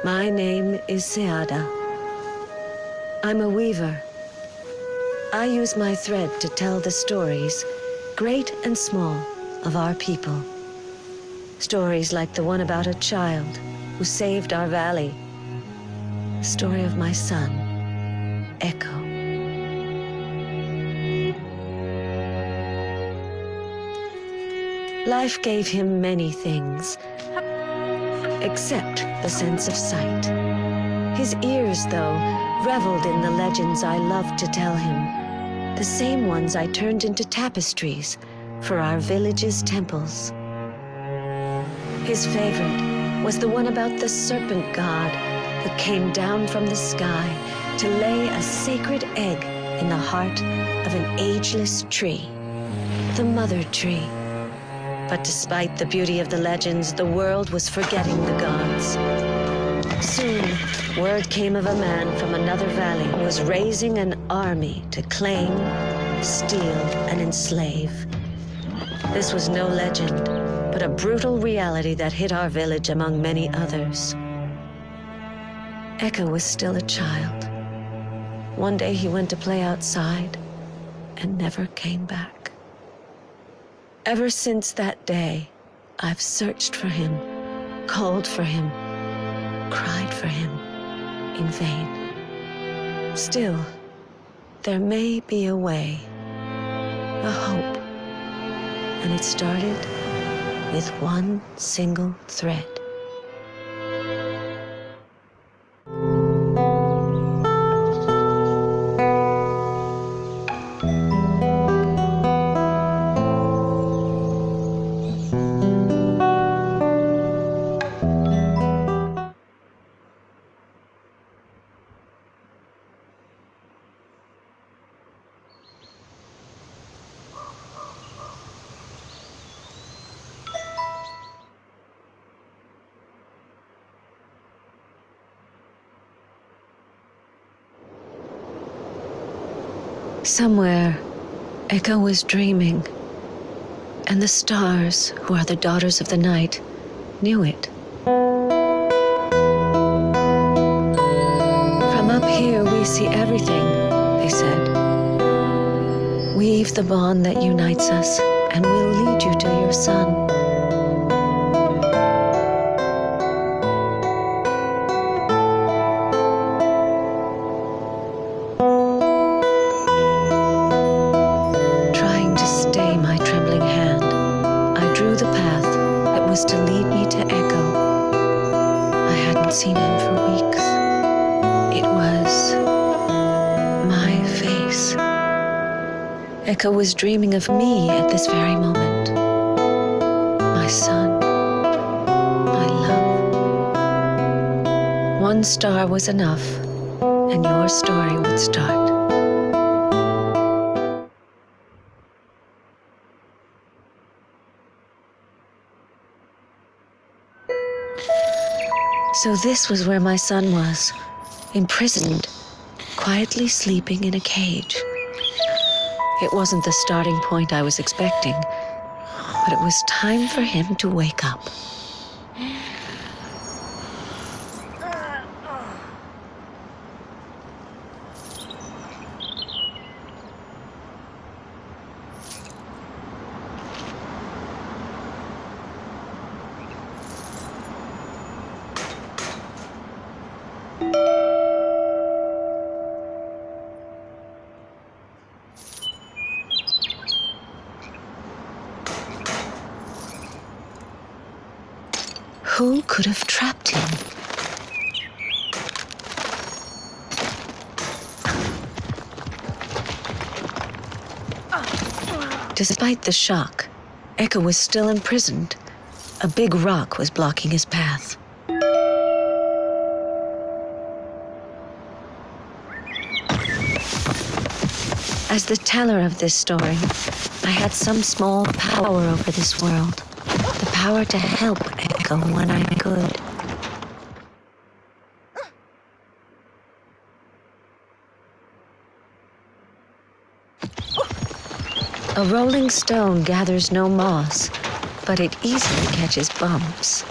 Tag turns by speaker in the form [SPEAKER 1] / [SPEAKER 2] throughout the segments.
[SPEAKER 1] My name is Seada. I'm a weaver. I use my thread to tell the stories, great and small, of our people. Stories like the one about a child who saved our valley. The story of my son, Eqqo. Life gave him many things, except the sense of sight. His ears, though, reveled in the legends I loved to tell him, the same ones I turned into tapestries for our village's temples. His favorite was the one about the serpent god that came down from the sky to lay a sacred egg in the heart of an ageless tree, the mother tree. But despite the beauty of the legends, the world was forgetting the gods. Soon, word came of a man from another valley who was raising an army to claim, steal, and enslave. This was no legend, but a brutal reality that hit our village among many others. Eqqo was still a child. One day he went to play outside and never came back. Ever since that day, I've searched for him, called for him, cried for him in vain. Still, there may be a way, a hope, and it started with one single thread. Somewhere, Eqqo was dreaming, and the stars, who are the daughters of the night, knew it. From up here we see everything, they said. Weave the bond that unites us, and we'll lead you to your son. To lead me to Eqqo. I hadn't seen him for weeks. It was my face. Eqqo was dreaming of me at this very moment. My son, my love. One star was enough, and your story would start. So this was where my son was, imprisoned, quietly sleeping in a cage. It wasn't the starting point I was expecting, but it was time for him to wake up. Who could have trapped him? Despite the shock, Eqqo was still imprisoned. A big rock was blocking his path. As the teller of this story, I had some small power over this world. The power to help Eqqo when I could. A rolling stone gathers no moss, but it easily catches bumps.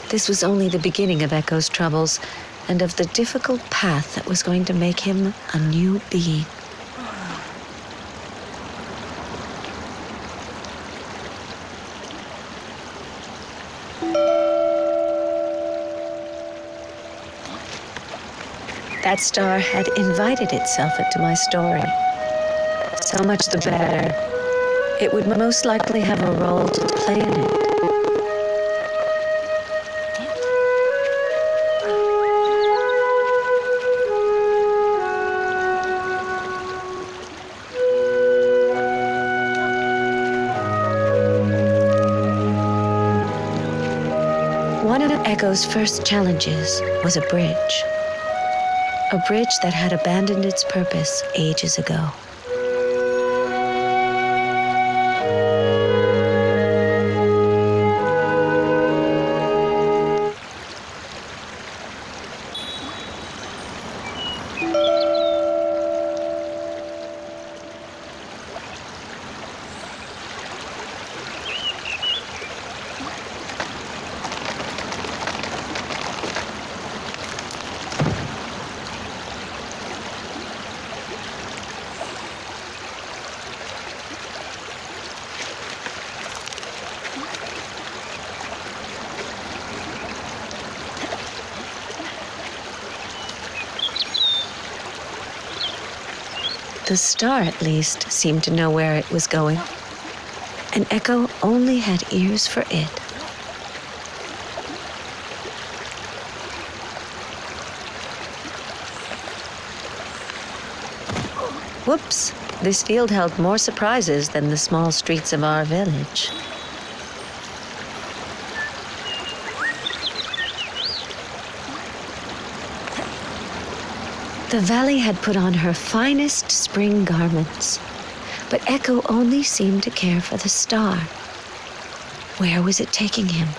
[SPEAKER 1] This was only the beginning of Eqqo's troubles, and of the difficult path that was going to make him a new being. That star had invited itself into my story. So much the better. It would most likely have a role to play in it. One of Eqqo's first challenges was a bridge. A bridge that had abandoned its purpose ages ago. The star, at least, seemed to know where it was going, and Eqqo only had ears for it. Whoops! This field held more surprises than the small streets of our village. The valley had put on her finest spring garments, but Eqqo only seemed to care for the star. Where was it taking him?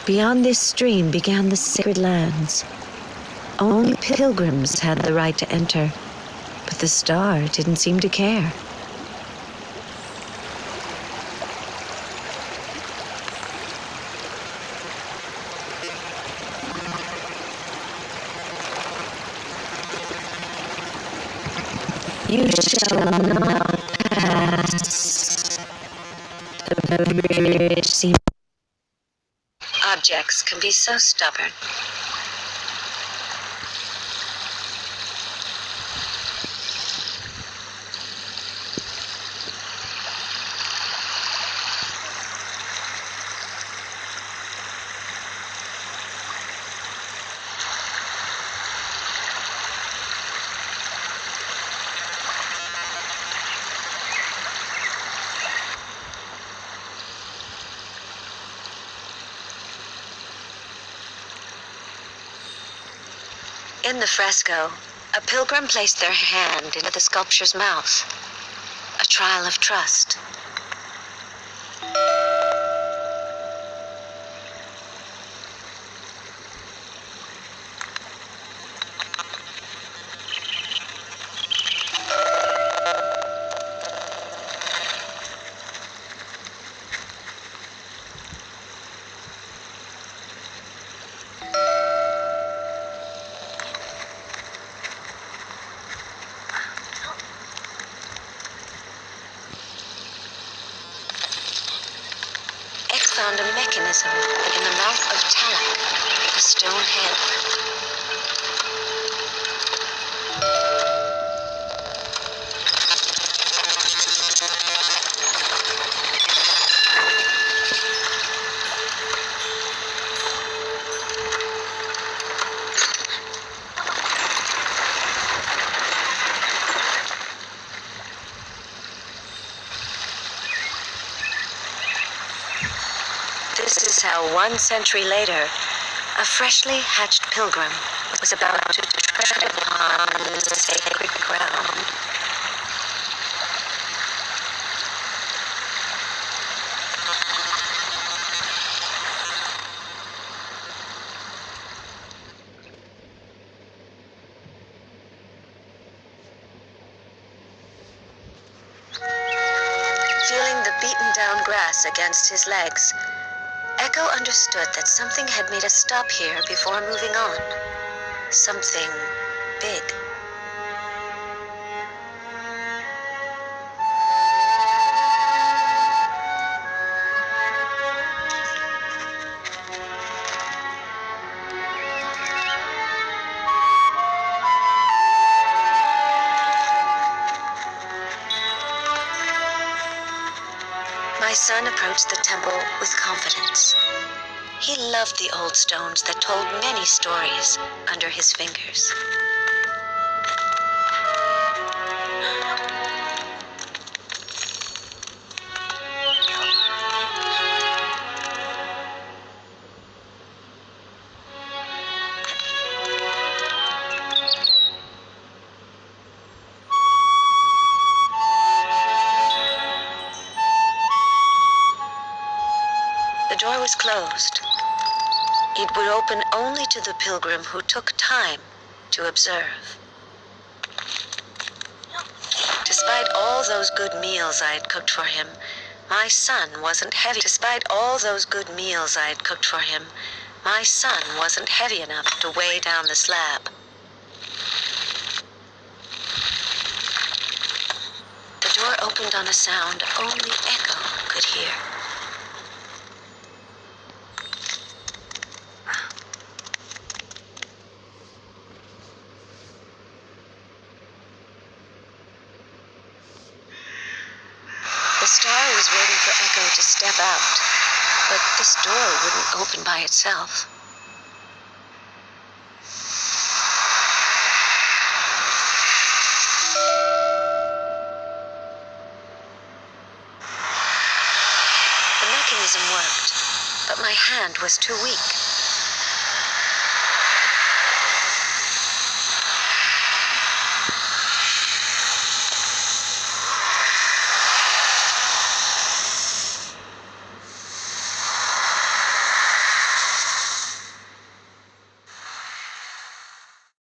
[SPEAKER 1] Beyond this stream began the sacred lands. Only pilgrims had the right to enter, but the star didn't seem to care. You shall not pass. The bridge seems. Objects can be so stubborn. In the fresco, a pilgrim placed their hand into the sculpture's mouth, a trial of trust. Found a mechanism in the mouth of Talak, the stone head. This is how 1 century later, a freshly hatched pilgrim was about to tread upon the sacred ground. Feeling the beaten-down grass against his legs, Eqqo understood that something had made us stop here before moving on. Something big. My son approached the temple with confidence. He loved the old stones that told many stories under his fingers. The door was closed. It would open only to the pilgrim who took time to observe. Despite all those good meals I had cooked for him, my son wasn't heavy. Despite all those good meals I had cooked for him, my son wasn't heavy enough to weigh down the slab. The door opened on a sound only Eqqo could hear. The star was waiting for Eqqo to step out, but this door wouldn't open by itself. The mechanism worked, but my hand was too weak.